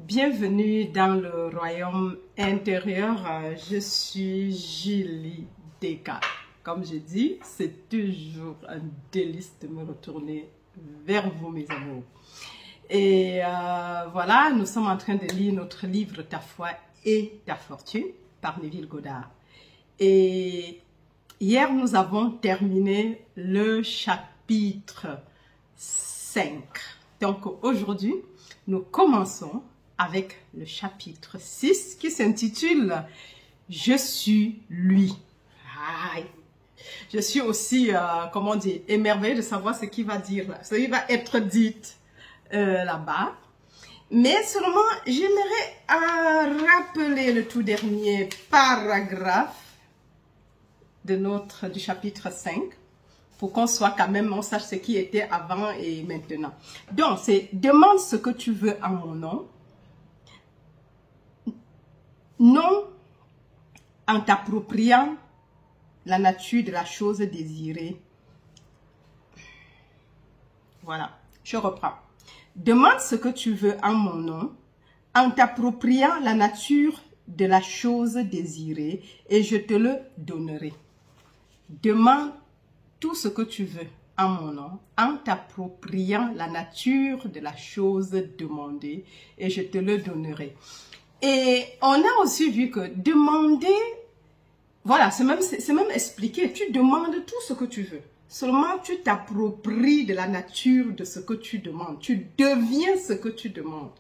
Bienvenue dans le royaume intérieur. Je suis Julie Deka. Comme je dis, c'est toujours un délice de me retourner vers vous, mes amours. Et voilà, nous sommes en train de lire notre livre Ta foi et ta fortune par Neville Goddard. Et hier, nous avons terminé le chapitre 5. Donc aujourd'hui, nous commençons avec le chapitre 6 qui s'intitule « Je suis lui ». Je suis aussi, comment dire, émerveillée de savoir ce qu'il va dire là, ce qui va être dit là-bas. Mais seulement, j'aimerais rappeler le tout dernier paragraphe du chapitre 5 pour qu'on soit quand même, on sache ce qui était avant et maintenant. Donc, c'est « Demande ce que tu veux en mon nom ». Non en t'appropriant la nature de la chose désirée. Voilà, je reprends. Demande ce que tu veux en mon nom, en t'appropriant la nature de la chose désirée, et je te le donnerai. Demande tout ce que tu veux en mon nom, en t'appropriant la nature de la chose demandée, et je te le donnerai. Et on a aussi vu que demander, voilà, c'est même expliqué, tu demandes tout ce que tu veux. Seulement, tu t'appropries de la nature de ce que tu demandes. Tu deviens ce que tu demandes.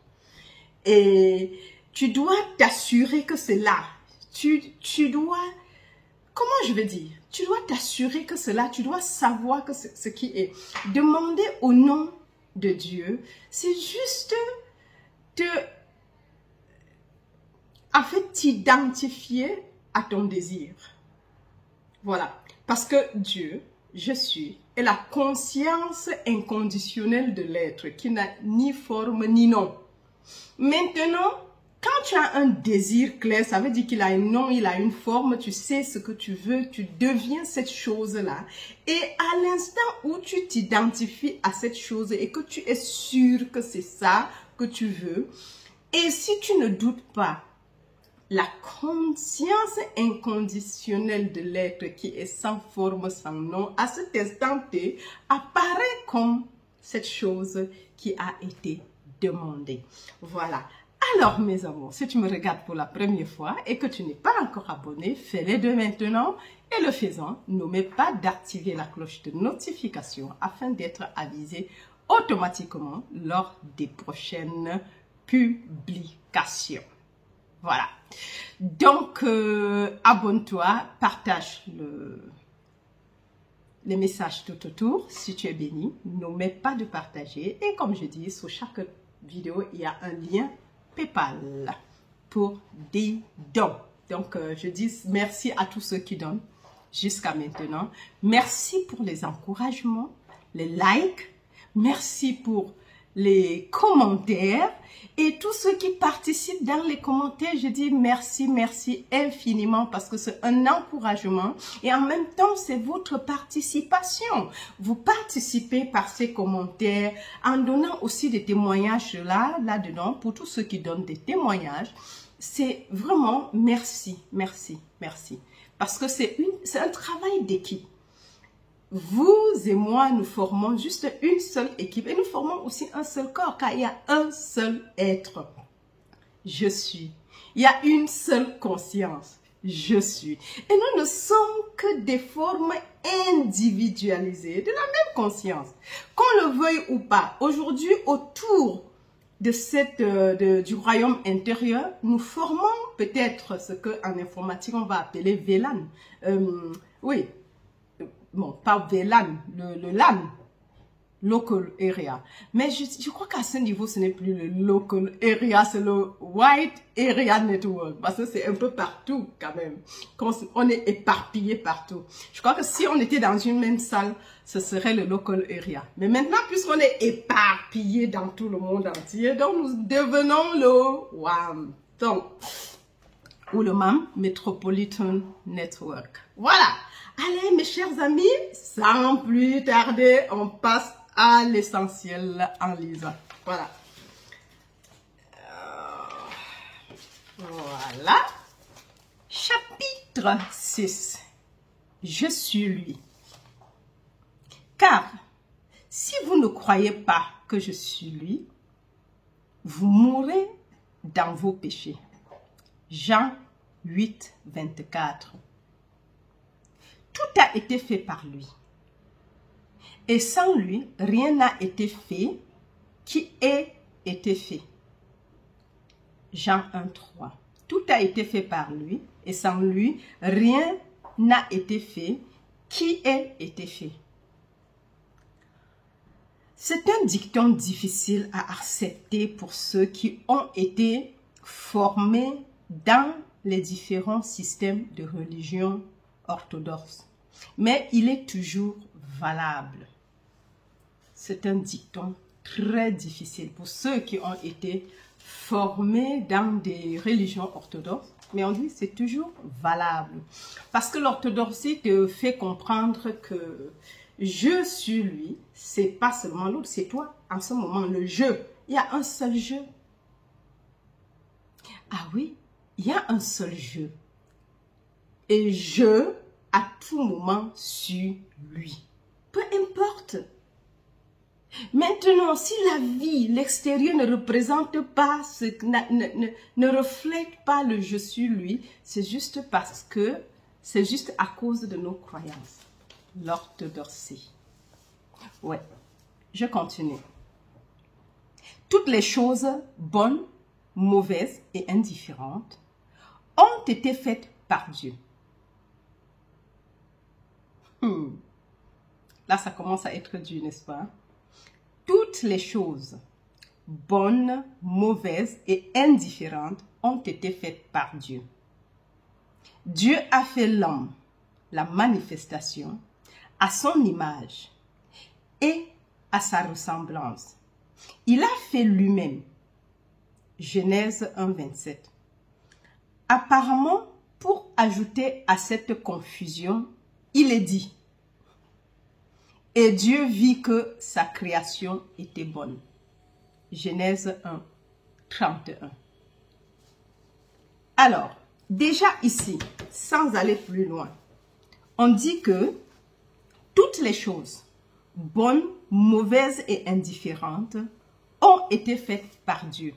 Et tu dois t'assurer que c'est là. Tu dois, comment je vais dire? Tu dois t'assurer que c'est là. Tu dois savoir que c'est ce qui est. Demander au nom de Dieu, c'est juste en fait, t'identifier à ton désir. Voilà. Parce que Dieu, je suis, est la conscience inconditionnelle de l'être qui n'a ni forme ni nom. Maintenant, quand tu as un désir clair, ça veut dire qu'il a un nom, il a une forme, tu sais ce que tu veux, tu deviens cette chose-là. Et à l'instant où tu t'identifies à cette chose et que tu es sûr que c'est ça que tu veux, et si tu ne doutes pas, la conscience inconditionnelle de l'être qui est sans forme, sans nom, à cet instant T, apparaît comme cette chose qui a été demandée. Voilà. Alors, mes amours, si tu me regardes pour la première fois et que tu n'es pas encore abonné, fais-le de maintenant. Et le faisant, n'oublie pas d'activer la cloche de notification afin d'être avisé automatiquement lors des prochaines publications. Voilà. Donc, abonne-toi, partage les messages tout autour si tu es béni. N'oublie pas de partager. Et comme je dis, sous chaque vidéo, il y a un lien PayPal pour des dons. Donc, je dis merci à tous ceux qui donnent jusqu'à maintenant. Merci pour les encouragements, les likes. Merci pour les commentaires et tous ceux qui participent dans les commentaires, je dis merci, merci infiniment parce que c'est un encouragement et en même temps c'est votre participation. Vous participez par ces commentaires en donnant aussi des témoignages là-dedans pour tous ceux qui donnent des témoignages. C'est vraiment merci, merci, merci parce que c'est un travail d'équipe. Vous et moi, nous formons juste une seule équipe et nous formons aussi un seul corps car il y a un seul être. Je suis. Il y a une seule conscience. Je suis. Et nous ne sommes que des formes individualisées de la même conscience. Qu'on le veuille ou pas, aujourd'hui, autour de du royaume intérieur, nous formons peut-être ce qu'en informatique on va appeler VLAN. Oui. Bon, pas VLAN, le LAN, Local Area. Mais je crois qu'à ce niveau, ce n'est plus le Local Area, c'est le Wide Area Network. Parce que c'est un peu partout quand même. On est éparpillé partout. Je crois que si on était dans une même salle, ce serait le Local Area. Mais maintenant, puisqu'on est éparpillé dans tout le monde entier, donc nous devenons le WAM. Donc, ou le MAM, Metropolitan Network. Voilà. Allez, mes chers amis, sans plus tarder, on passe à l'essentiel en lisant. Voilà. Voilà. Chapitre 6. Je suis lui. Car si vous ne croyez pas que je suis lui, vous mourrez dans vos péchés. Jean 8, 24. Tout a été fait par lui. Et sans lui, rien n'a été fait qui ait été fait. Jean 1, 3. Tout a été fait par lui, et sans lui, rien n'a été fait qui ait été fait. C'est un dicton difficile à accepter pour ceux qui ont été formés dans les différents systèmes de religion orthodoxe. Mais il est toujours valable. C'est un dicton très difficile pour ceux qui ont été formés dans des religions orthodoxes. Mais on dit c'est toujours valable. Parce que l'orthodoxie te fait comprendre que je suis lui, c'est pas seulement l'autre, c'est toi. En ce moment, le je, il y a un seul je. Ah oui, il y a un seul je. Et je, à tout moment, suis lui. Peu importe. Maintenant, si la vie, l'extérieur ne représente pas, ne reflète pas le je suis lui, c'est juste parce que, c'est juste à cause de nos croyances. L'orthodoxie. Ouais, je continue. Toutes les choses bonnes, mauvaises et indifférentes ont été faites par Dieu. Là, ça commence à être dur, n'est-ce pas? Toutes les choses bonnes, mauvaises et indifférentes ont été faites par Dieu. Dieu a fait l'homme, la manifestation, à son image et à sa ressemblance. Il a fait lui-même. Genèse 1, 27. Apparemment, pour ajouter à cette confusion, il est dit: et Dieu vit que sa création était bonne. Genèse 1, 31. Alors, déjà ici, sans aller plus loin, on dit que toutes les choses, bonnes, mauvaises et indifférentes, ont été faites par Dieu.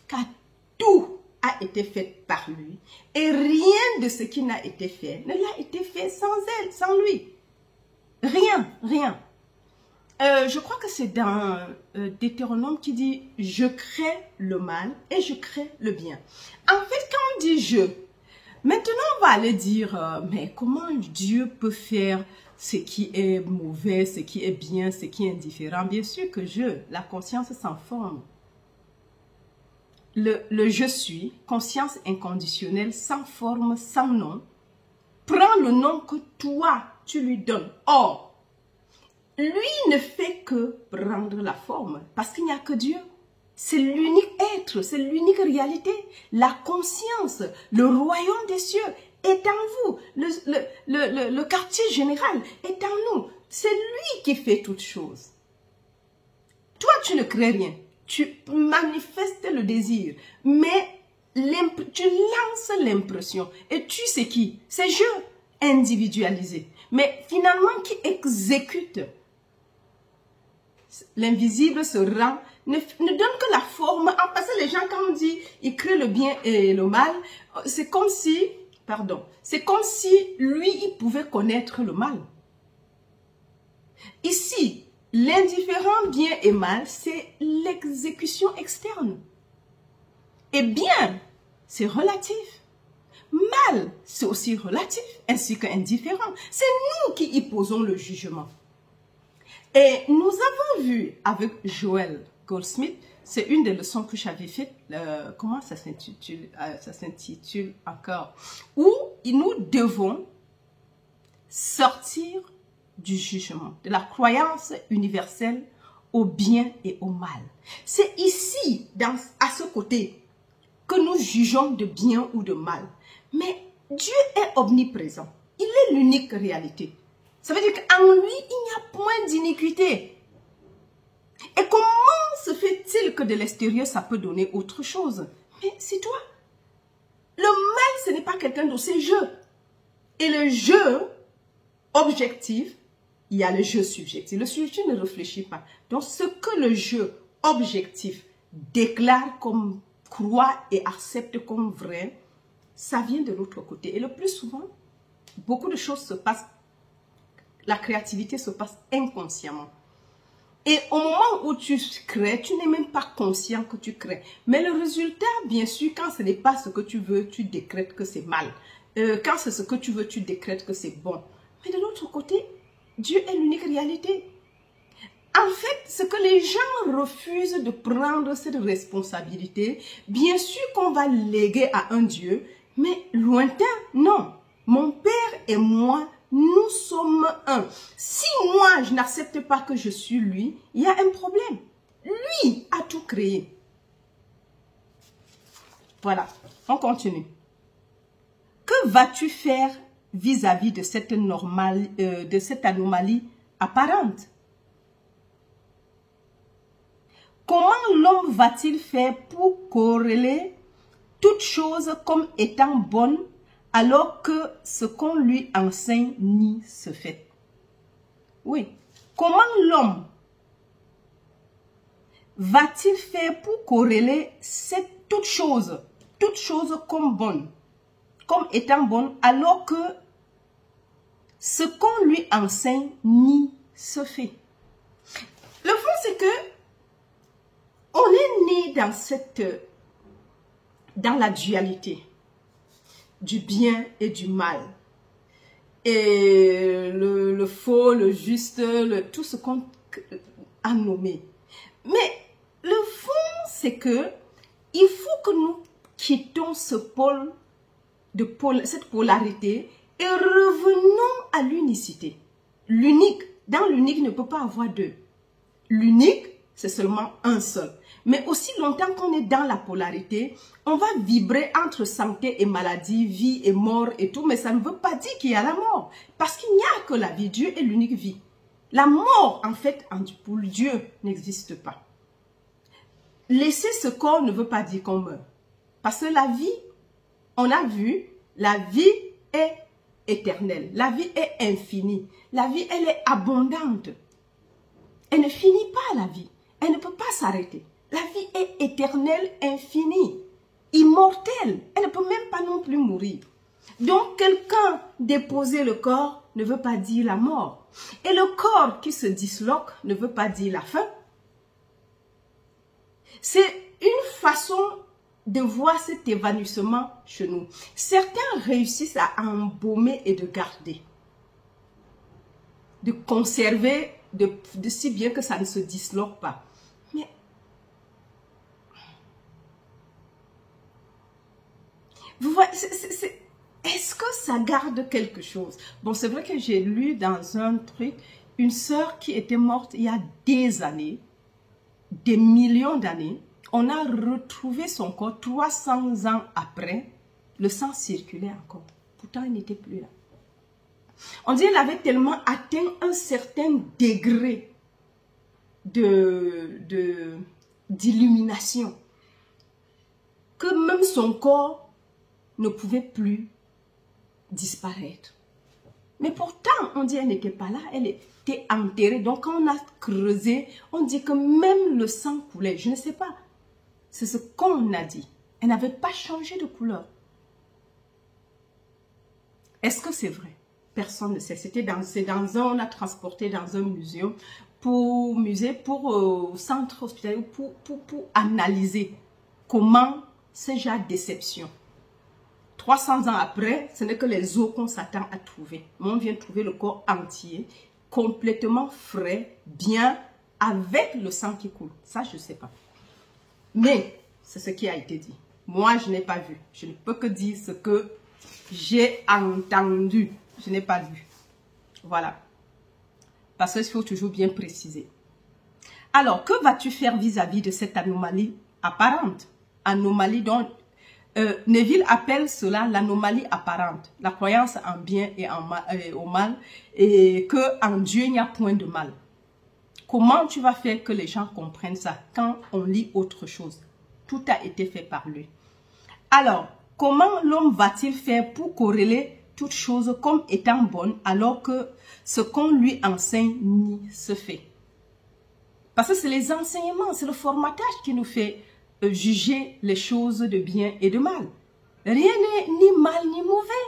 Car tout a été fait par lui. Et rien de ce qui n'a été fait ne l'a été fait sans elle, sans lui. Rien, rien. Je crois que c'est dans Deutéronome qui dit « Je crée le mal et je crée le bien ». En fait, quand on dit « je », maintenant on va aller dire « Mais comment Dieu peut faire ce qui est mauvais, ce qui est bien, ce qui est indifférent ?» Bien sûr que la conscience sans forme. Le « je suis », conscience inconditionnelle, sans forme, sans nom, prend le nom que toi, tu lui donnes. Or, lui ne fait que prendre la forme parce qu'il n'y a que Dieu. C'est l'unique être, c'est l'unique réalité. La conscience, le royaume des cieux est en vous. Le quartier général est en nous. C'est lui qui fait toutes choses. Toi, tu ne crées rien. Tu manifestes le désir, mais tu lances l'impression. Et tu sais qui? C'est je, individualisé. Mais finalement, qui exécute. L'invisible se rend, ne donne que la forme. Parce que les gens, quand on dit, ils créent le bien et le mal, c'est comme si, c'est comme si lui, il pouvait connaître le mal. Ici, l'indifférent bien et mal, c'est l'exécution externe. Et bien, c'est relatif. Mal, c'est aussi relatif, ainsi qu'indifférent. C'est nous qui y posons le jugement. Et nous avons vu avec Joel Goldsmith, c'est une des leçons que j'avais faites, comment ça s'intitule encore, où nous devons sortir du jugement, de la croyance universelle au bien et au mal. C'est ici, à ce côté, que nous jugeons de bien ou de mal. Mais Dieu est omniprésent. Il est l'unique réalité. Ça veut dire qu'en lui, il n'y a point d'iniquité. Et comment se fait-il que de l'extérieur, ça peut donner autre chose? Mais c'est toi. Le mal, ce n'est pas quelqu'un d'autre, c'est je. Et le je objectif, il y a le je subjectif. Le subjectif ne réfléchit pas. Donc, ce que le je objectif déclare comme croit et accepte comme vrai, ça vient de l'autre côté. Et le plus souvent, beaucoup de choses se passent, la créativité se passe inconsciemment. Et au moment où tu crées, tu n'es même pas conscient que tu crées. Mais le résultat, bien sûr, quand ce n'est pas ce que tu veux, tu décrètes que c'est mal. Quand c'est ce que tu veux, tu décrètes que c'est bon. Mais de l'autre côté, Dieu est l'unique réalité. En fait, ce que les gens refusent de prendre cette responsabilité, bien sûr qu'on va léguer à un Dieu, mais lointain, non. Mon Père et moi, nous sommes un. Si moi, je n'accepte pas que je suis lui, il y a un problème. Lui a tout créé. Voilà, on continue. Que vas-tu faire vis-à-vis de cette anomalie apparente? Comment l'homme va-t-il faire pour corréler toute chose comme étant bonne alors que ce qu'on lui enseigne nie se fait? Oui. Comment l'homme va-t-il faire pour corréler toute chose comme bonne, comme étant bonne, alors que ce qu'on lui enseigne nie se fait? Le fond, c'est que on est né dans la dualité du bien et du mal. Et le faux, le juste, tout ce qu'on a nommé. Mais le fond, c'est que il faut que nous quittons cette polarité et revenons à l'unicité. L'unique, dans l'unique, ne peut pas avoir deux. L'unique, c'est seulement un seul. Mais aussi longtemps qu'on est dans la polarité, on va vibrer entre santé et maladie, vie et mort et tout, mais ça ne veut pas dire qu'il y a la mort. Parce qu'il n'y a que la vie. Dieu est l'unique vie. La mort, en fait, pour Dieu, n'existe pas. Laisser ce corps ne veut pas dire qu'on meurt. Parce que la vie, on a vu, la vie est éternelle. La vie est infinie. La vie, elle est abondante. Elle ne finit pas la vie. Elle ne peut pas s'arrêter. La vie est éternelle, infinie, immortelle. Elle ne peut même pas non plus mourir. Donc, quelqu'un déposer le corps ne veut pas dire la mort. Et le corps qui se disloque ne veut pas dire la fin. C'est une façon de voir cet évanouissement chez nous. Certains réussissent à embaumer et de garder. De conserver, de si bien que ça ne se disloque pas. Mais vous voyez, est-ce que ça garde quelque chose? Bon, c'est vrai que j'ai lu dans un truc, une sœur qui était morte il y a des années, des millions d'années. On a retrouvé son corps 300 ans après. Le sang circulait encore. Pourtant, il n'était plus là. On dit qu'elle avait tellement atteint un certain degré d'illumination que même son corps ne pouvait plus disparaître. Mais pourtant, on dit qu'elle n'était pas là, elle était enterrée. Donc, quand on a creusé, on dit que même le sang coulait. Je ne sais pas. C'est ce qu'on a dit. Elle n'avait pas changé de couleur. Est-ce que c'est vrai? Personne ne sait. On a transporté dans un musée pour centre hospitalier pour analyser comment ce genre de déception. 300 ans après, ce n'est que les os qu'on s'attend à trouver. On vient trouver le corps entier, complètement frais, bien, avec le sang qui coule. Ça, je ne sais pas. Mais c'est ce qui a été dit. Moi, je n'ai pas vu. Je ne peux que dire ce que j'ai entendu. Je n'ai pas vu. Voilà. Parce qu'il faut toujours bien préciser. Alors, que vas-tu faire vis-à-vis de cette anomalie apparente? Anomalie dont Neville appelle cela l'anomalie apparente. La croyance en bien et au mal. Et qu'en Dieu, il n'y a point de mal. Comment tu vas faire que les gens comprennent ça quand on lit autre chose? Tout a été fait par lui. Alors, comment l'homme va-t-il faire pour corréler toutes choses comme étant bonnes alors que ce qu'on lui enseigne ni se fait? Parce que c'est les enseignements, c'est le formatage qui nous fait juger les choses de bien et de mal. Rien n'est ni mal ni mauvais.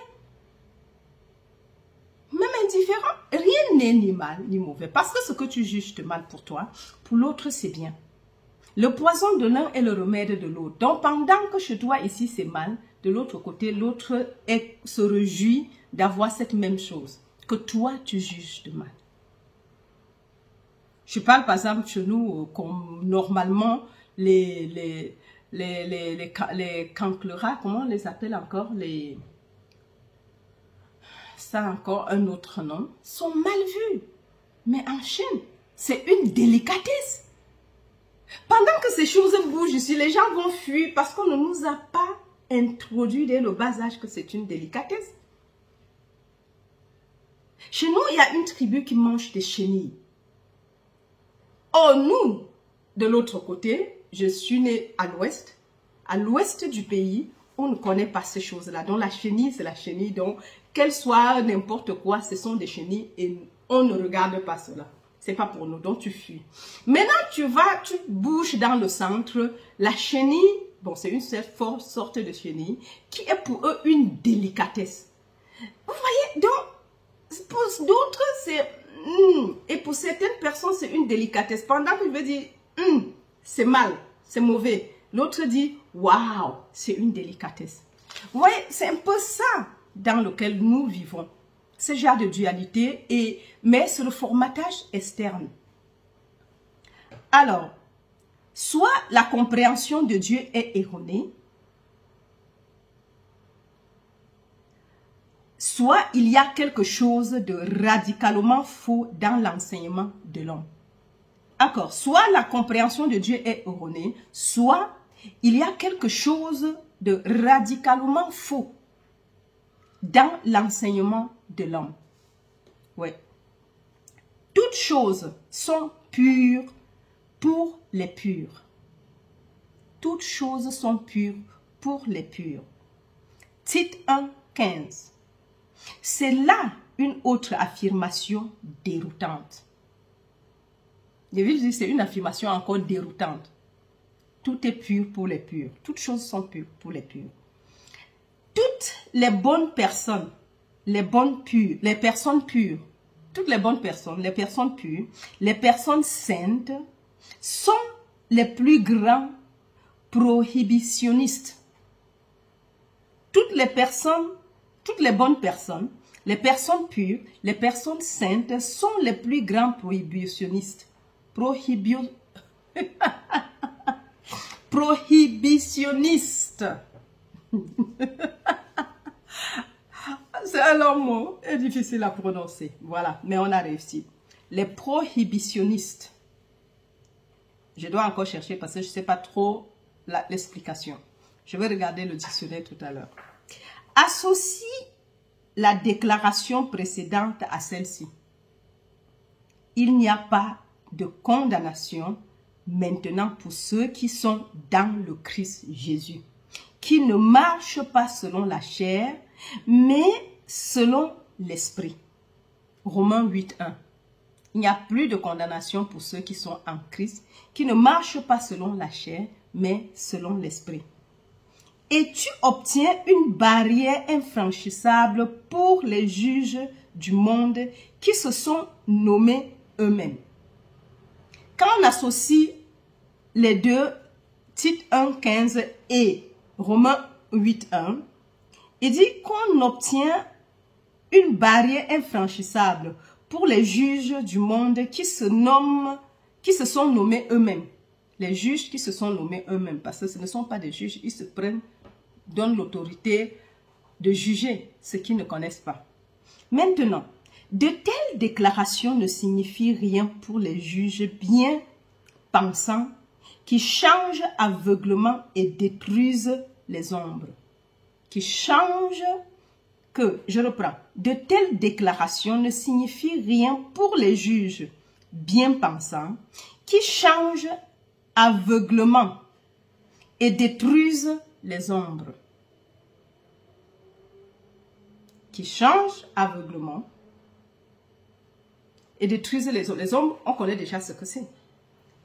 Même indifférent, rien n'est ni mal ni mauvais. Parce que ce que tu juges de mal pour toi, pour l'autre c'est bien. Le poison de l'un est le remède de l'autre. Donc pendant que chez toi ici c'est mal, de l'autre côté, l'autre se réjouit d'avoir cette même chose que toi tu juges de mal. Je parle par exemple chez nous, comme normalement les canclerats, comment on les appelle encore, ça a encore un autre nom, sont mal vus. Mais en Chine, c'est une délicatesse. Pendant que ces choses bougent ici, les gens vont fuir parce qu'on ne nous a pas introduit dès le bas âge que c'est une délicatesse. Chez nous, il y a une tribu qui mange des chenilles. Oh, nous, de l'autre côté, je suis née à l'ouest du pays, on ne connaît pas ces choses-là. Donc la chenille, c'est la chenille. Donc, qu'elle soit n'importe quoi, ce sont des chenilles et on ne regarde pas cela. C'est pas pour nous, donc tu fuis. Maintenant, tu bouges dans le centre. La chenille, bon, c'est une sorte de chenille qui est pour eux une délicatesse. Vous voyez, donc, pour d'autres, c'est... et pour certaines personnes, c'est une délicatesse. Pendant que je veux dire, c'est mal, c'est mauvais. L'autre dit, waouh, c'est une délicatesse. Vous voyez, c'est un peu ça dans lequel nous vivons. Ce genre de dualité, mais c'est le formatage externe. Alors, soit la compréhension de Dieu est erronée, soit il y a quelque chose de radicalement faux dans l'enseignement de l'homme. D'accord, soit la compréhension de Dieu est erronée, soit il y a quelque chose de radicalement faux dans l'enseignement de l'homme. Oui. Toutes choses sont pures pour les purs. Toutes choses sont pures pour les purs. Tite 1, 15. C'est là une autre affirmation déroutante. Je vais dire, c'est une affirmation encore déroutante. Tout est pur pour les purs. Toutes choses sont pures pour les purs. Toutes les bonnes personnes, les personnes pures, toutes les bonnes personnes, les personnes pures, les personnes saintes sont les plus grands prohibitionnistes. Toutes les bonnes personnes, les personnes pures, les personnes saintes sont les plus grands prohibitionnistes. Prohibitionniste. C'est un long mot, c'est difficile à prononcer. Voilà, mais on a réussi. Les prohibitionnistes. Je dois encore chercher parce que je ne sais pas trop l'explication. Je vais regarder le dictionnaire tout à l'heure. Associe la déclaration précédente à celle-ci. Il n'y a pas de condamnation maintenant pour ceux qui sont dans le Christ Jésus, qui ne marchent pas selon la chair, mais selon l'esprit. Romains 8, 1. Il n'y a plus de condamnation pour ceux qui sont en Christ, qui ne marchent pas selon la chair, mais selon l'esprit. Et tu obtiens une barrière infranchissable pour les juges du monde qui se sont nommés eux-mêmes. Quand on associe les deux, Tite 1, 15 et Romains 8, 1, il dit qu'on obtient une barrière infranchissable pour les juges du monde qui se sont nommés eux-mêmes. Les juges qui se sont nommés eux-mêmes, parce que ce ne sont pas des juges, ils se donnent l'autorité de juger ce qu'ils ne connaissent pas. Maintenant, de telles déclarations ne signifient rien pour les juges bien pensants qui changent aveuglement et détruisent les ombres. Je reprends. De telles déclarations ne signifient rien pour les juges bien pensants qui changent aveuglement et détruisent les ombres. qui changent aveuglement et détruisent les hommes. Les hommes, on connaît déjà ce que c'est.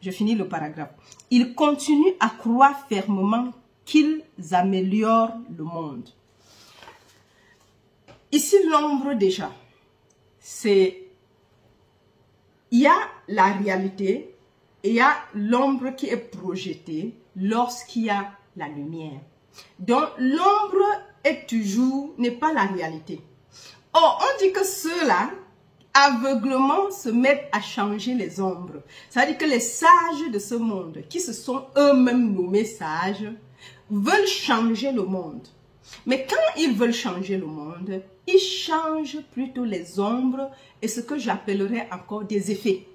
Je finis le paragraphe. Ils continuent à croire fermement qu'ils améliorent le monde. Ici, l'ombre déjà, c'est... Il y a la réalité et il y a l'ombre qui est projetée lorsqu'il y a la lumière. Donc, l'ombre n'est pas la réalité. Or, on dit que ceux-là, aveuglement, se mettent à changer les ombres. Ça veut dire que les sages de ce monde, qui se sont eux-mêmes nommés sages, veulent changer le monde. Mais quand ils veulent changer le monde, ils changent plutôt les ombres et ce que j'appellerais encore des effets.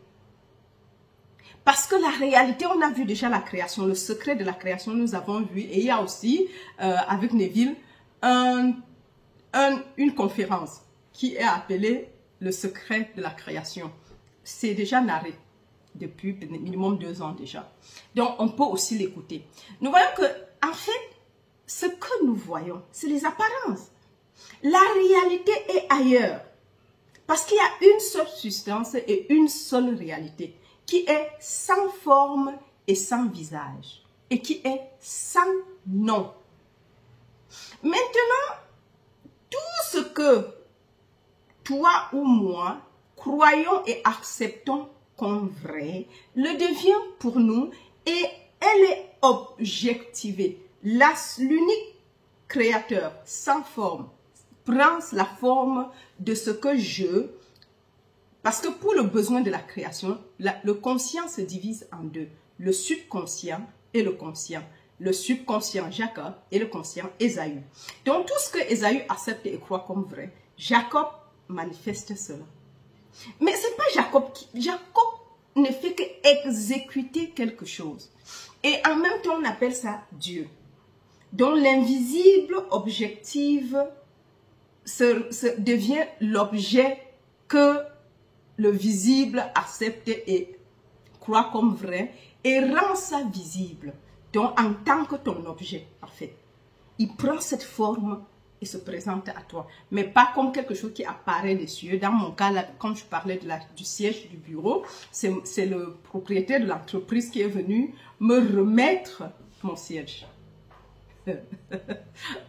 Parce que la réalité, on a vu déjà la création, le secret de la création, nous avons vu. Et il y a aussi, avec Neville, une conférence qui est appelée le secret de la création. C'est déjà narré depuis minimum 2 ans déjà. Donc, on peut aussi l'écouter. Nous voyons que, en fait, ce que nous voyons, c'est les apparences. La réalité est ailleurs. Parce qu'il y a une seule substance et une seule réalité qui est sans forme et sans visage et qui est sans nom. Maintenant, tout ce que toi ou moi croyons et acceptons comme vrai le devient pour nous et elle est objectivée. L'unique créateur sans forme prend la forme de ce que parce que pour le besoin de la création, le conscient se divise en deux, le subconscient et le conscient. Le subconscient Jacob et le conscient Ésaü. Donc tout ce que Ésaü accepte et croit comme vrai, Jacob manifeste cela. Mais ce n'est pas Jacob ne fait qu'exécuter quelque chose. Et en même temps, on appelle ça Dieu. Donc l'invisible objectif devient l'objet que le visible accepte et croit comme vrai et rend ça visible. Donc en tant que ton objet, en fait, il prend cette forme et se présente à toi. Mais pas comme quelque chose qui apparaît des cieux. Dans mon cas, là, quand je parlais du siège du bureau, c'est le propriétaire de l'entreprise qui est venu me remettre mon siège.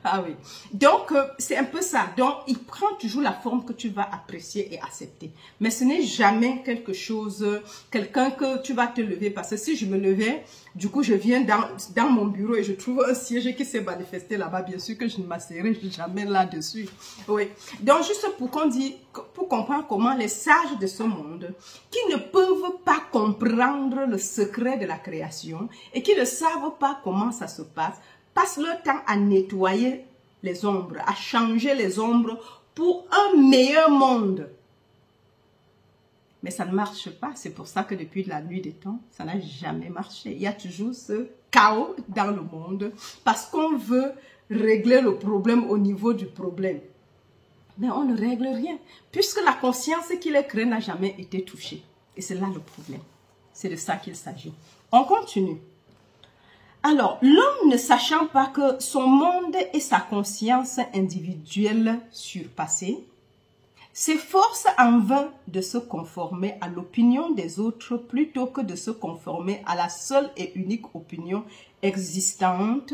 Ah oui. Donc, c'est un peu ça. Donc, il prend toujours la forme que tu vas apprécier et accepter. Mais ce n'est jamais quelque chose, quelqu'un que tu vas te lever. Parce que si je me levais, du coup, je viens dans mon bureau et je trouve un siège qui s'est manifesté là-bas. Bien sûr que je ne m'asserai jamais là-dessus. Oui. Donc, juste pour comprendre comment les sages de ce monde, qui ne peuvent pas comprendre le secret de la création et qui ne savent pas comment ça se passe, passent leur temps à nettoyer les ombres, à changer les ombres pour un meilleur monde. Mais ça ne marche pas. C'est pour ça que depuis la nuit des temps, ça n'a jamais marché. Il y a toujours ce chaos dans le monde parce qu'on veut régler le problème au niveau du problème. Mais on ne règle rien puisque la conscience qui les crée n'a jamais été touchée. Et c'est là le problème. C'est de ça qu'il s'agit. On continue. Alors, l'homme ne sachant pas que son monde et sa conscience individuelle surpassée, s'efforce en vain de se conformer à l'opinion des autres plutôt que de se conformer à la seule et unique opinion existante,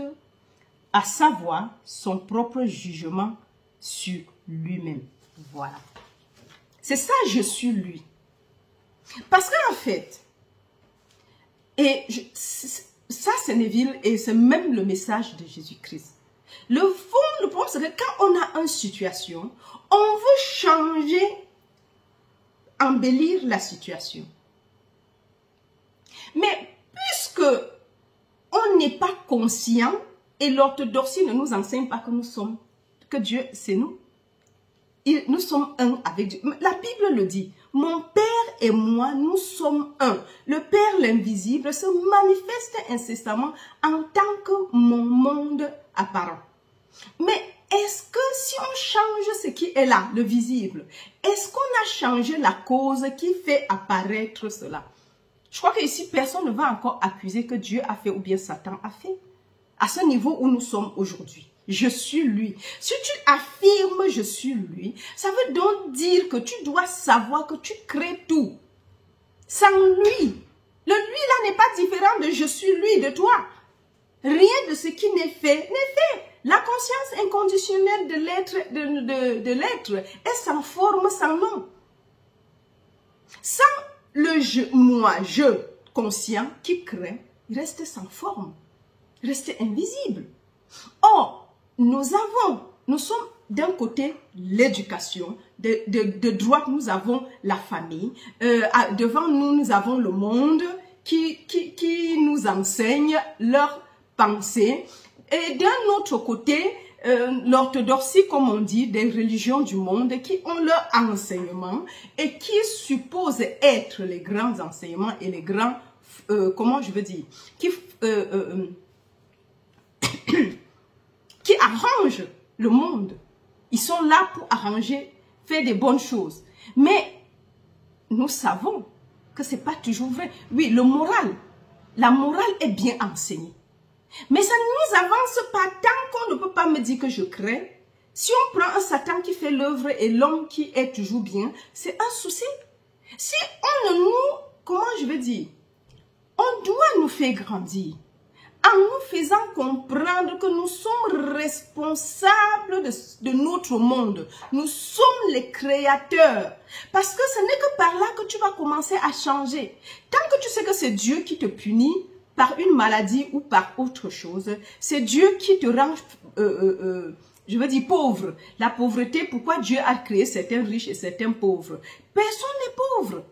à savoir son propre jugement sur lui-même. Voilà. C'est ça, je suis lui. Parce qu'en fait, ça, c'est Neville et c'est même le message de Jésus-Christ. Le problème, c'est que quand on a une situation, on veut changer, embellir la situation. Mais puisque on n'est pas conscient et l'orthodoxie ne nous enseigne pas que Dieu, c'est nous. Nous sommes un avec Dieu. La Bible le dit. Mon Père et moi, nous sommes un. Le Père, l'invisible, se manifeste incessamment en tant que mon monde apparent. Mais est-ce que si on change ce qui est là, le visible, est-ce qu'on a changé la cause qui fait apparaître cela? Je crois qu'ici, personne ne va encore accuser que Dieu a fait ou bien Satan a fait. À ce niveau où nous sommes aujourd'hui. je suis lui. Si tu affirmes je suis lui, ça veut donc dire que tu dois savoir que tu crées tout. Sans lui. Le lui là n'est pas différent de je suis lui de toi. Rien de ce qui n'est fait n'est fait. La conscience inconditionnelle de l'être est sans forme, sans nom. Sans le je, moi, je, conscient qui crée, il reste sans forme, il reste invisible. Or, nous sommes d'un côté l'éducation, de droite nous avons la famille, devant nous nous avons le monde qui nous enseigne leur pensée, et d'un autre côté, l'orthodoxie, comme on dit, des religions du monde qui ont leur enseignement et qui supposent être les grands enseignements et les grands, comment je veux dire, qui arrangent le monde. Ils sont là pour arranger, faire des bonnes choses. Mais nous savons que ce n'est pas toujours vrai. Oui, la morale est bien enseignée. Mais ça ne nous avance pas tant qu'on ne peut pas me dire que je crée. Si on prend un Satan qui fait l'œuvre et l'homme qui est toujours bien, c'est un souci. Si on ne nous, comment je veux dire, on doit nous faire grandir en nous faisant comprendre que nous sommes responsables de notre monde. Nous sommes les créateurs. Parce que ce n'est que par là que tu vas commencer à changer. Tant que tu sais que c'est Dieu qui te punit, par une maladie ou par autre chose, c'est Dieu qui te rend, je veux dire, pauvre. La pauvreté, pourquoi Dieu a créé certains riches et certains pauvres? Personne n'est pauvre.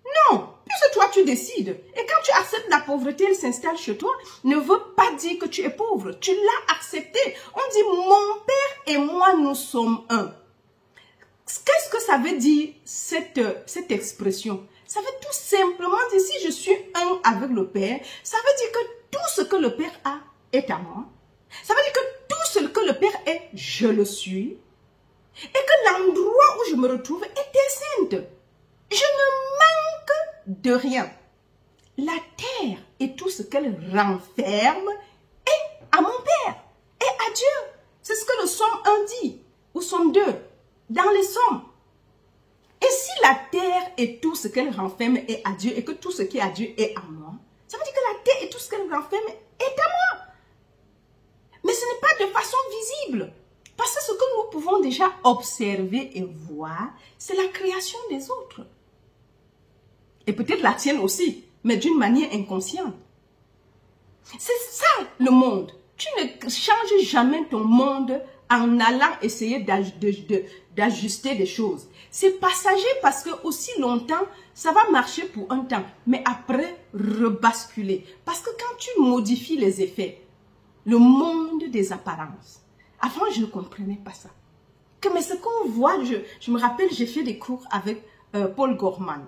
Non, puisque toi tu décides. Et quand tu acceptes la pauvreté, elle s'installe chez toi, ne veut pas dire que tu es pauvre. Tu l'as accepté. On dit, mon père et moi, nous sommes un. Qu'est-ce que ça veut dire, cette expression? Ça veut tout simplement dire, si je suis un avec le Père, ça veut dire que tout ce que le Père a est à moi. Ça veut dire que tout ce que le Père est, je le suis. Et que l'endroit où je me retrouve est sainte. Je ne manque de rien. La terre et tout ce qu'elle renferme est à mon Père, est à Dieu. C'est ce que le Somme 1 dit, ou Somme 2, dans les Sommes. Et si la terre et tout ce qu'elle renferme est à Dieu et que tout ce qui est à Dieu est à moi, ça veut dire que la terre et tout ce qu'elle renferme est à moi. Mais ce n'est pas de façon visible. Parce que ce que nous pouvons déjà observer et voir, c'est la création des autres. Et peut-être la tienne aussi, mais d'une manière inconsciente. C'est ça le monde. Tu ne changes jamais ton monde en allant essayer d'ajuster des choses. C'est passager parce que aussi longtemps, ça va marcher pour un temps, mais après, rebasculer. Parce que quand tu modifies les effets, le monde des apparences, avant, je ne comprenais pas ça. Mais ce qu'on voit, je me rappelle, j'ai fait des cours avec Paul Gorman.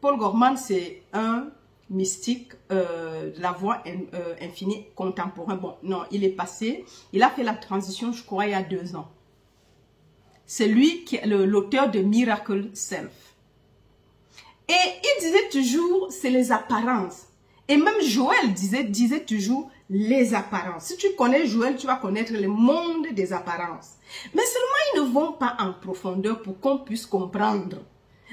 Paul Gorman, c'est un mystique de la voie infinie contemporaine. Bon, non, il est passé. Il a fait la transition, je crois, il y a 2 ans. C'est lui qui est l'auteur de Miracle Self. Et il disait toujours, c'est les apparences. Et même Joël disait toujours les apparences. Si tu connais Joël, tu vas connaître le monde des apparences. Mais seulement, ils ne vont pas en profondeur pour qu'on puisse comprendre.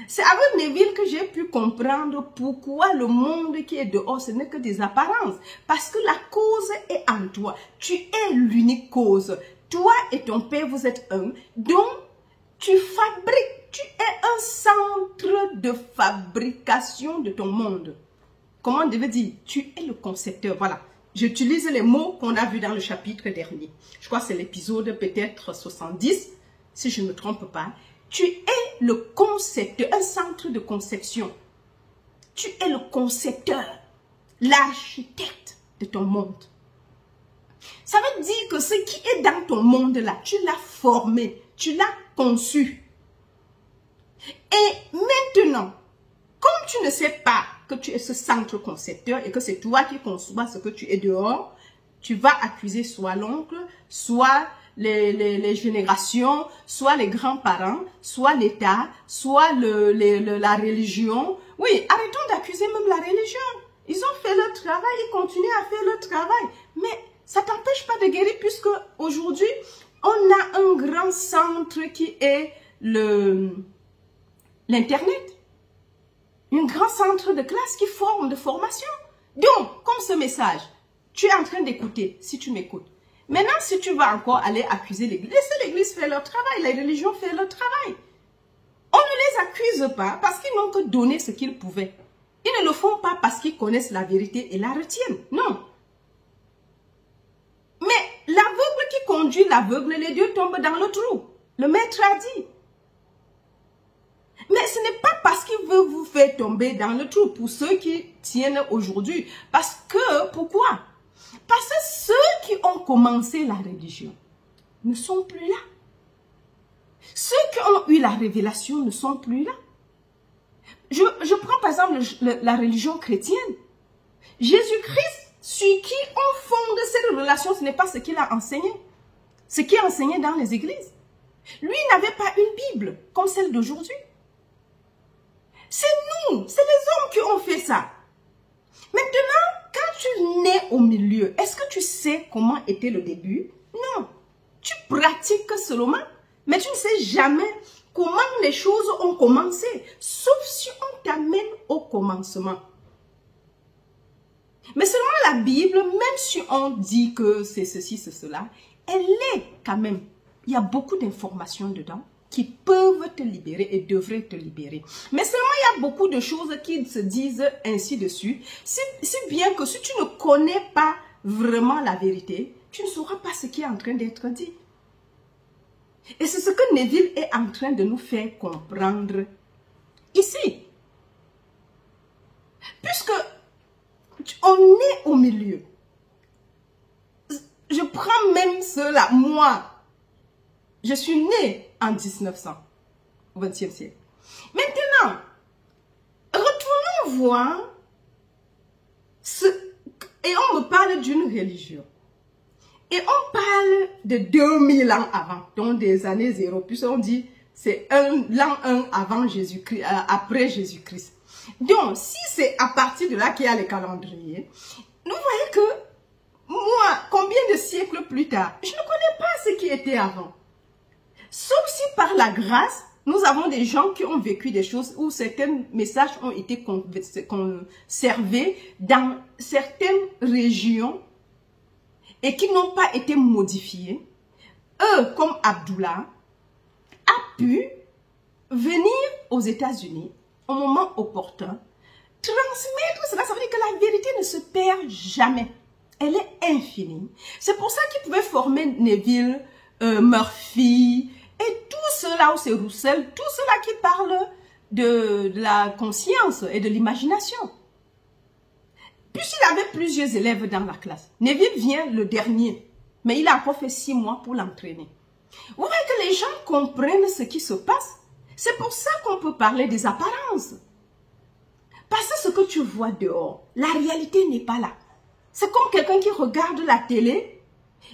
C'est avec Neville que j'ai pu comprendre pourquoi le monde qui est dehors, ce n'est que des apparences. Parce que la cause est en toi. Tu es l'unique cause. Toi et ton père, vous êtes un. Donc, tu fabriques. Tu es un centre de fabrication de ton monde. Comment on devait dire? Tu es le concepteur. Voilà. J'utilise les mots qu'on a vus dans le chapitre dernier. Je crois que c'est l'épisode peut-être 70, si je ne me trompe pas. Tu es le concepteur, un centre de conception. Tu es le concepteur, l'architecte de ton monde. Ça veut dire que ce qui est dans ton monde-là, tu l'as formé, tu l'as conçu. Et maintenant, comme tu ne sais pas que tu es ce centre concepteur et que c'est toi qui conçois ce que tu es dehors, tu vas accuser soit l'oncle, soit les générations, soit les grands-parents, soit l'État, soit la religion. Oui, arrêtons d'accuser même la religion. Ils ont fait leur travail, ils continuent à faire leur travail. Mais Ça ne t'empêche pas de guérir puisque aujourd'hui, on a un grand centre qui est l'Internet. Un grand centre de classe qui forme, de formation. Donc, comme ce message, tu es en train d'écouter, si tu m'écoutes. Maintenant, si tu vas encore aller accuser l'Église, laissez l'Église faire leur travail, la religion faire leur travail. On ne les accuse pas parce qu'ils n'ont que donné ce qu'ils pouvaient. Ils ne le font pas parce qu'ils connaissent la vérité et la retiennent. Non. Mais l'aveugle qui conduit l'aveugle, les deux tombent dans le trou. Le maître a dit. Mais ce n'est pas parce qu'il veut vous faire tomber dans le trou pour ceux qui tiennent aujourd'hui. Parce que, pourquoi? Parce que ceux qui ont commencé la religion ne sont plus là. Ceux qui ont eu la révélation ne sont plus là. Je prends par exemple la religion chrétienne. Jésus-Christ, sur qui on fonde cette relation, ce n'est pas ce qu'il a enseigné. Ce qui est enseigné dans les églises. Lui n'avait pas une Bible comme celle d'aujourd'hui. C'est nous, c'est les hommes qui ont fait ça. Maintenant, quand tu nais au milieu, est-ce que tu sais comment était le début? Non. Tu pratiques seulement, mais tu ne sais jamais comment les choses ont commencé, sauf si on t'amène au commencement. Mais seulement la Bible, même si on dit que c'est ceci, c'est cela, elle est quand même. Il y a beaucoup d'informations dedans qui peuvent te libérer et devraient te libérer. Mais seulement il y a beaucoup de choses qui se disent ainsi dessus. Si bien que si tu ne connais pas vraiment la vérité, tu ne sauras pas ce qui est en train d'être dit. Et c'est ce que Neville est en train de nous faire comprendre ici. Puisque on est au milieu. Je prends même cela, moi. Je suis née en 1900, au XXe siècle. Maintenant, retournons voir et on me parle d'une religion. Et on parle de 2000 ans avant, donc des années 0. Puis on dit c'est l'an 1 avant Jésus-Christ, après Jésus-Christ. Donc, si c'est à partir de là qu'il y a le calendrier, nous voyons que moi, combien de siècles plus tard, je ne connais pas ce qui était avant. Sauf si par la grâce, nous avons des gens qui ont vécu des choses où certains messages ont été conservés dans certaines régions et qui n'ont pas été modifiés. Eux, comme Abdullah, a pu venir aux États-Unis au moment opportun, transmettre cela. Ça veut dire que la vérité ne se perd jamais. Elle est infinie. C'est pour ça qu'ils pouvaient former Neville, Murphy, et tout cela, où c'est Roussel, tout cela qui parle de la conscience et de l'imagination. Puisqu'il avait plusieurs élèves dans la classe, Neville vient le dernier, mais il a encore fait 6 mois pour l'entraîner. Vous voyez que les gens comprennent ce qui se passe. C'est pour ça qu'on peut parler des apparences. Parce que ce que tu vois dehors, la réalité n'est pas là. C'est comme quelqu'un qui regarde la télé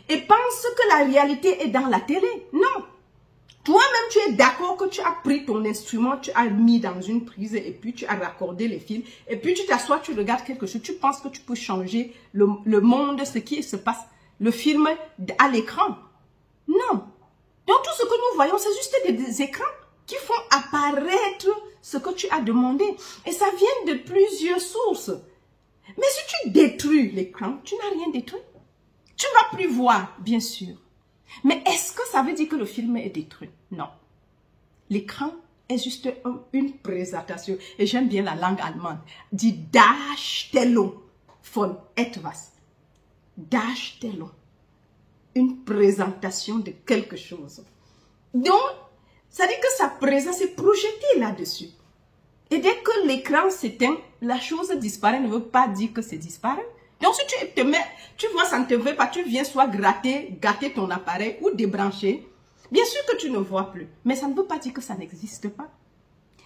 et pense que la réalité est dans la télé. Non. Toi-même, tu es d'accord que tu as pris ton instrument, tu as mis dans une prise et puis tu as raccordé les fils. Et puis tu t'assois, tu regardes quelque chose, tu penses que tu peux changer le monde, ce qui se passe, le film à l'écran. Non. Donc tout ce que nous voyons, c'est juste des écrans qui font apparaître ce que tu as demandé. Et ça vient de plusieurs sources. Mais si tu détruis l'écran, tu n'as rien détruit. Tu ne vas plus voir, bien sûr. Mais est-ce que ça veut dire que le film est détruit? Non. L'écran est juste une présentation. Et j'aime bien la langue allemande. Die Darstellung von etwas. Darstellung. Une présentation de quelque chose. Donc, ça dit que sa présence est projetée là-dessus. Et dès que l'écran s'éteint, la chose disparaît, ne veut pas dire que c'est disparu. Donc, si tu te mets, tu vois, ça ne te veut pas, tu viens soit gâter ton appareil ou débrancher. Bien sûr que tu ne vois plus, mais ça ne veut pas dire que ça n'existe pas.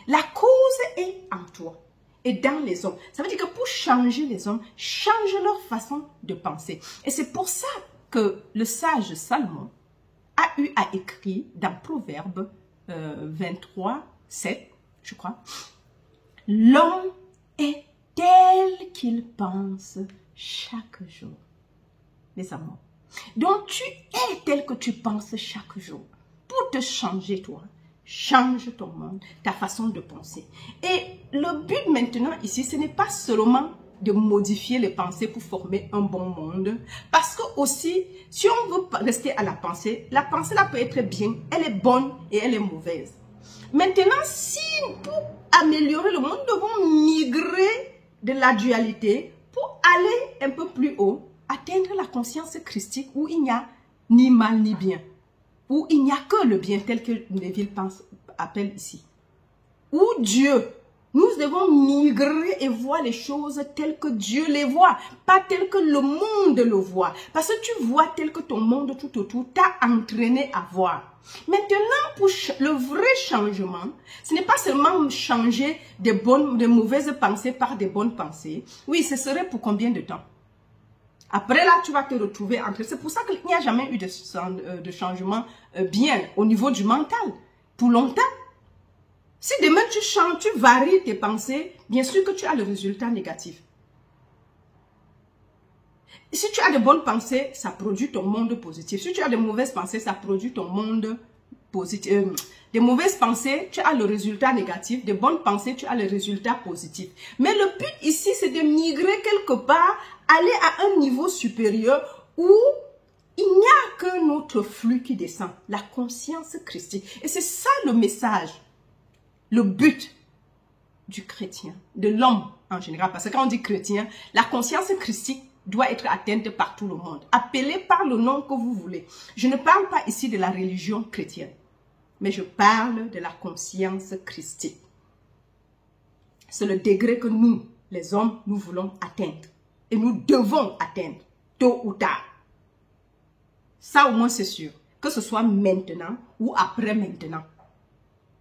La cause est en toi et dans les hommes. Ça veut dire que pour changer les hommes, change leur façon de penser. Et c'est pour ça que le sage Salomon a eu à écrire dans Proverbe 23, 7, je crois. L'homme est tel qu'il pense chaque jour. Les amours. Donc, tu es tel que tu penses chaque jour. Pour te changer, toi, change ton monde, ta façon de penser. Et le but maintenant ici, ce n'est pas seulement de modifier les pensées pour former un bon monde. Parce que aussi, si on veut rester à la pensée là peut être bien, elle est bonne et elle est mauvaise. Maintenant, si pour améliorer le monde, nous devons migrer de la dualité pour aller un peu plus haut, atteindre la conscience christique où il n'y a ni mal ni bien, où il n'y a que le bien tel que Neville appelle ici. Où Dieu, nous devons migrer et voir les choses telles que Dieu les voit, pas telles que le monde le voit. Parce que tu vois tel que ton monde tout autour t'a entraîné à voir. Maintenant, pour le vrai changement, ce n'est pas seulement changer des mauvaises pensées par des bonnes pensées. Oui, ce serait pour combien de temps? Après là, tu vas te retrouver entre... C'est pour ça qu'il n'y a jamais eu de changement bien au niveau du mental. Pour longtemps. Si demain tu changes, tu varies tes pensées, bien sûr que tu as le résultat négatif. Si tu as de bonnes pensées, ça produit ton monde positif. Si tu as de mauvaises pensées, ça produit ton monde positif. Des mauvaises pensées, tu as le résultat négatif. Des bonnes pensées, tu as le résultat positif. Mais le but ici, c'est de migrer quelque part, aller à un niveau supérieur où il n'y a que notre flux qui descend, la conscience christique. Et c'est ça le message, le but du chrétien, de l'homme en général. Parce que quand on dit chrétien, la conscience christique doit être atteinte par tout le monde. Appelée par le nom que vous voulez. Je ne parle pas ici de la religion chrétienne, mais je parle de la conscience christique. C'est le degré que nous, les hommes, nous voulons atteindre. Et nous devons atteindre, tôt ou tard. Ça au moins c'est sûr. Que ce soit maintenant ou après maintenant.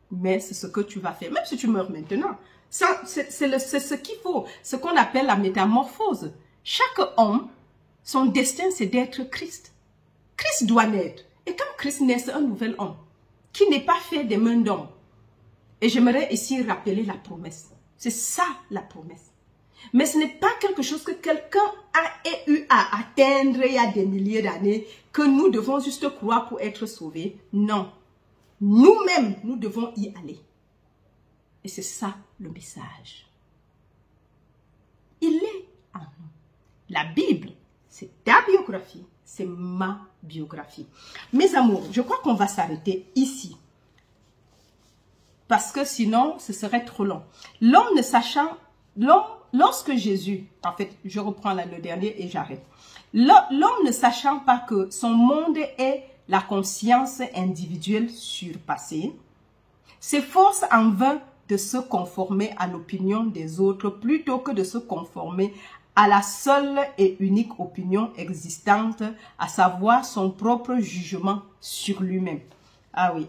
Mais c'est ce que tu vas faire. Même si tu meurs maintenant. C'est ce qu'il faut. Ce qu'on appelle la métamorphose. Chaque homme, son destin c'est d'être Christ. Christ doit naître. Et quand Christ naît, c'est un nouvel homme. Qui n'est pas fait des mains d'homme. Et j'aimerais ici rappeler la promesse. C'est ça la promesse. Mais ce n'est pas quelque chose que quelqu'un a eu à atteindre il y a des milliers d'années, que nous devons juste croire pour être sauvés. Non. Nous-mêmes, nous devons y aller. Et c'est ça le message. Il est en nous. La Bible, c'est ta biographie, c'est ma biographie. Mes amours, je crois qu'on va s'arrêter ici. Parce que sinon, ce serait trop long. L'homme ne sachant... Lorsque Jésus, en fait, je reprends là le dernier et j'arrête. L'homme ne sachant pas que son monde est la conscience individuelle surpassée, s'efforce en vain de se conformer à l'opinion des autres plutôt que de se conformer à la seule et unique opinion existante, à savoir son propre jugement sur lui-même. Ah oui.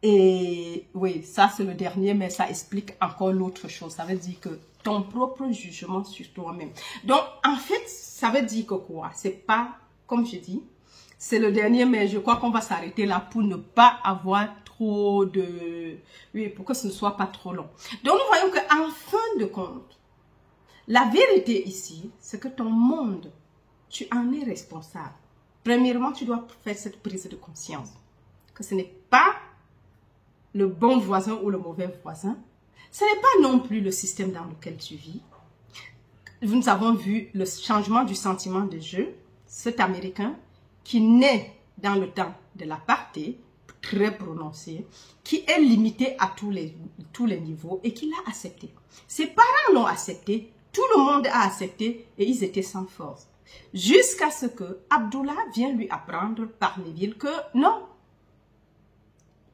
Et oui, ça c'est le dernier, mais ça explique encore l'autre chose. Ça veut dire que ton propre jugement sur toi-même. Donc, en fait, ça veut dire que quoi? C'est pas, comme je dis, c'est le dernier, mais je crois qu'on va s'arrêter là pour ne pas avoir trop de... Oui, pour que ce ne soit pas trop long. Donc, nous voyons qu'en fin de compte, la vérité ici, c'est que ton monde, tu en es responsable. Premièrement, tu dois faire cette prise de conscience. Que ce n'est pas le bon voisin ou le mauvais voisin. Ce n'est pas non plus le système dans lequel tu vis. Nous avons vu le changement du sentiment de jeu. Cet Américain qui naît dans le temps de l'apartheid, très prononcé, qui est limité à tous les niveaux et qui l'a accepté. Ses parents l'ont accepté, tout le monde a accepté et ils étaient sans force. Jusqu'à ce que Abdullah vienne lui apprendre par Neville que non,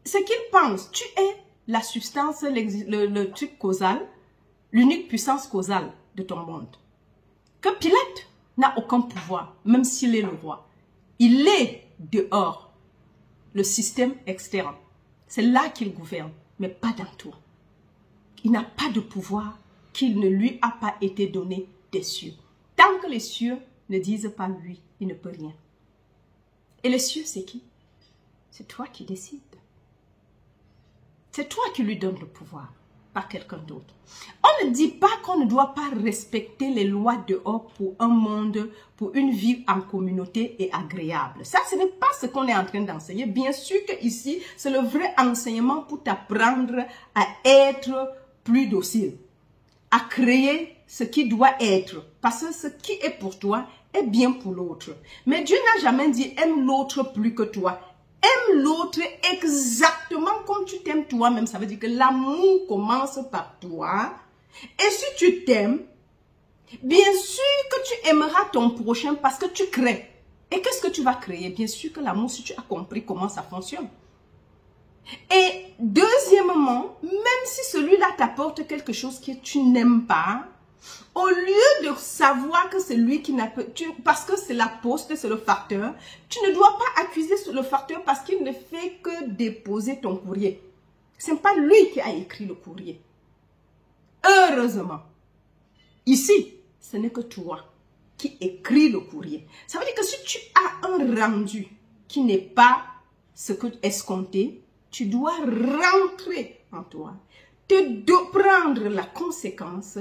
ce qu'il pense, tu es la substance, le truc causal, l'unique puissance causale de ton monde. Que Pilate n'a aucun pouvoir, même s'il est le roi. Il est dehors, le système externe. C'est là qu'il gouverne, mais pas dans toi. Il n'a pas de pouvoir qu'il ne lui a pas été donné des cieux. Tant que les cieux ne disent pas lui, il ne peut rien. Et les cieux, c'est qui? C'est toi qui décides. C'est toi qui lui donnes le pouvoir. par quelqu'un d'autre. On ne dit pas qu'on ne doit pas respecter les lois dehors pour un monde, pour une vie en communauté et agréable. Ça, ce n'est pas ce qu'on est en train d'enseigner. Bien sûr que ici, c'est le vrai enseignement pour t'apprendre à être plus docile, à créer ce qui doit être. Parce que ce qui est pour toi est bien pour l'autre. Mais Dieu n'a jamais dit aime l'autre plus que toi. Aime l'autre exactement comme tu t'aimes toi-même. Ça veut dire que l'amour commence par toi. Et si tu t'aimes, bien sûr que tu aimeras ton prochain parce que tu crées. Et qu'est-ce que tu vas créer? Bien sûr que l'amour, si tu as compris comment ça fonctionne. Et deuxièmement, même si celui-là t'apporte quelque chose que tu n'aimes pas, au lieu de savoir que c'est lui qui n'a pas, parce que c'est la poste, c'est le facteur, tu ne dois pas accuser le facteur parce qu'il ne fait que déposer ton courrier. Ce n'est pas lui qui a écrit le courrier. Heureusement, ici, ce n'est que toi qui écris le courrier. Ça veut dire que si tu as un rendu qui n'est pas ce que escompté, tu dois rentrer en toi, prendre la conséquence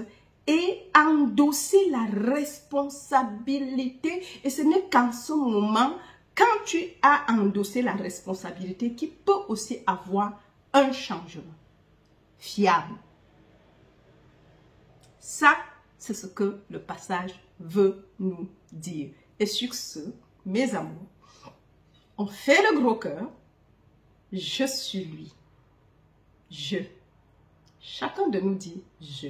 et endosser la responsabilité. Et ce n'est qu'en ce moment, quand tu as endossé la responsabilité, qu'il peut aussi avoir un changement fiable. Ça, c'est ce que le passage veut nous dire. Et sur ce, mes amours, on fait le gros cœur. Je suis lui. Je. Chacun de nous dit je.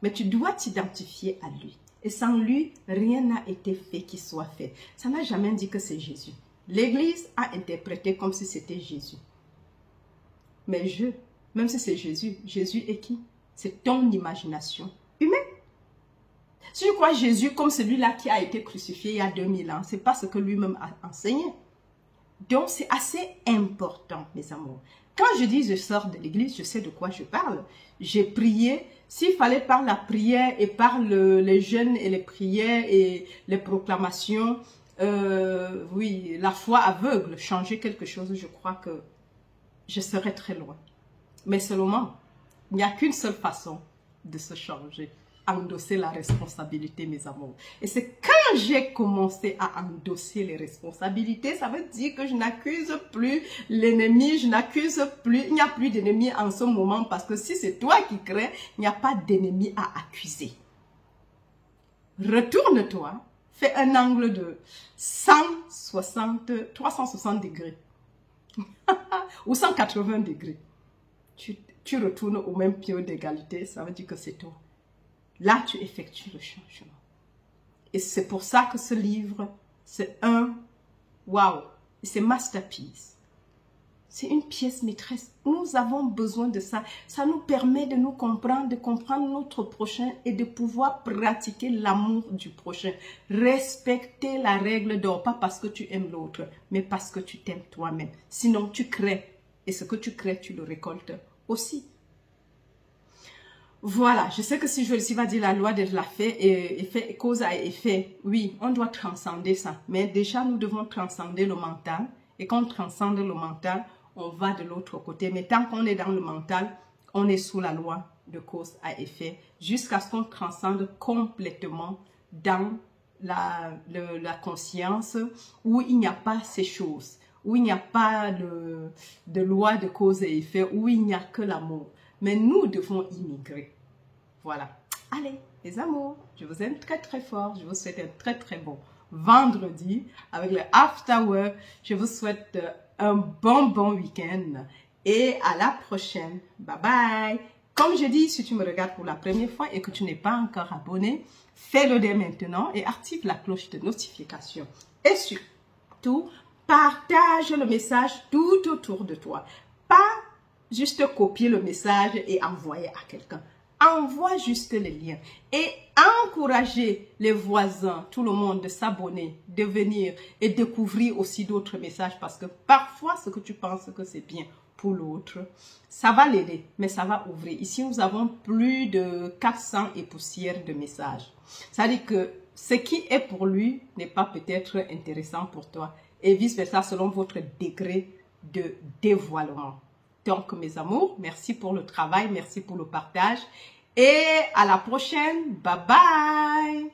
Mais tu dois t'identifier à lui. Et sans lui, rien n'a été fait qui soit fait. Ça n'a jamais dit que c'est Jésus. L'Église a interprété comme si c'était Jésus. Mais je, même si c'est Jésus, Jésus est qui? C'est ton imagination humaine. Si tu crois Jésus comme celui-là qui a été crucifié il y a 2000 ans, c'est pas ce que lui-même a enseigné. Donc, c'est assez important, mes amours. Quand je dis je sors de l'église, je sais de quoi je parle. J'ai prié. S'il fallait par la prière et par les jeûnes et les prières et les proclamations, oui, la foi aveugle, changer quelque chose, je crois que je serais très loin. Mais seulement, il n'y a qu'une seule façon de se changer. Endosser la responsabilité, mes amours. Et c'est quand j'ai commencé à endosser les responsabilités, ça veut dire que je n'accuse plus l'ennemi, je n'accuse plus, il n'y a plus d'ennemi en ce moment parce que si c'est toi qui crées, il n'y a pas d'ennemi à accuser. Retourne-toi, fais un angle de 360 degrés ou 180 degrés. Tu retournes au même pied d'égalité, ça veut dire que c'est toi. Là, tu effectues le changement. Et c'est pour ça que ce livre, c'est un wow, c'est masterpiece. C'est une pièce maîtresse. Nous avons besoin de ça. Ça nous permet de nous comprendre, de comprendre notre prochain et de pouvoir pratiquer l'amour du prochain. Respecter la règle d'or, pas parce que tu aimes l'autre, mais parce que tu t'aimes toi-même. Sinon, tu crées. Et ce que tu crées, tu le récoltes aussi. Voilà, je sais que si je va dire la loi de l'effet, cause à effet, oui, on doit transcender ça. Mais déjà, nous devons transcender le mental. Et quand on transcende le mental, on va de l'autre côté. Mais tant qu'on est dans le mental, on est sous la loi de cause à effet. Jusqu'à ce qu'on transcende complètement dans la conscience où il n'y a pas ces choses. Où il n'y a pas de loi de cause et effet. Où il n'y a que l'amour. Mais nous devons immigrer. Voilà. Allez, les amours, je vous aime très très fort. Je vous souhaite un très très bon vendredi avec le After Work. Je vous souhaite un bon week-end. Et à la prochaine. Bye bye. Comme je dis, si tu me regardes pour la première fois et que tu n'es pas encore abonné, fais-le dès maintenant et active la cloche de notification. Et surtout, partage le message tout autour de toi. Pas juste copier le message et envoyer à quelqu'un. Envoie juste les liens et encourager les voisins, tout le monde de s'abonner, de venir et découvrir aussi d'autres messages parce que parfois ce que tu penses que c'est bien pour l'autre, ça va l'aider, mais ça va ouvrir. Ici, nous avons plus de 400 et poussières de messages. Ça veut dire que ce qui est pour lui n'est pas peut-être intéressant pour toi et vice-versa selon votre degré de dévoilement. Donc, mes amours, merci pour le travail, merci pour le partage. Et à la prochaine. Bye bye.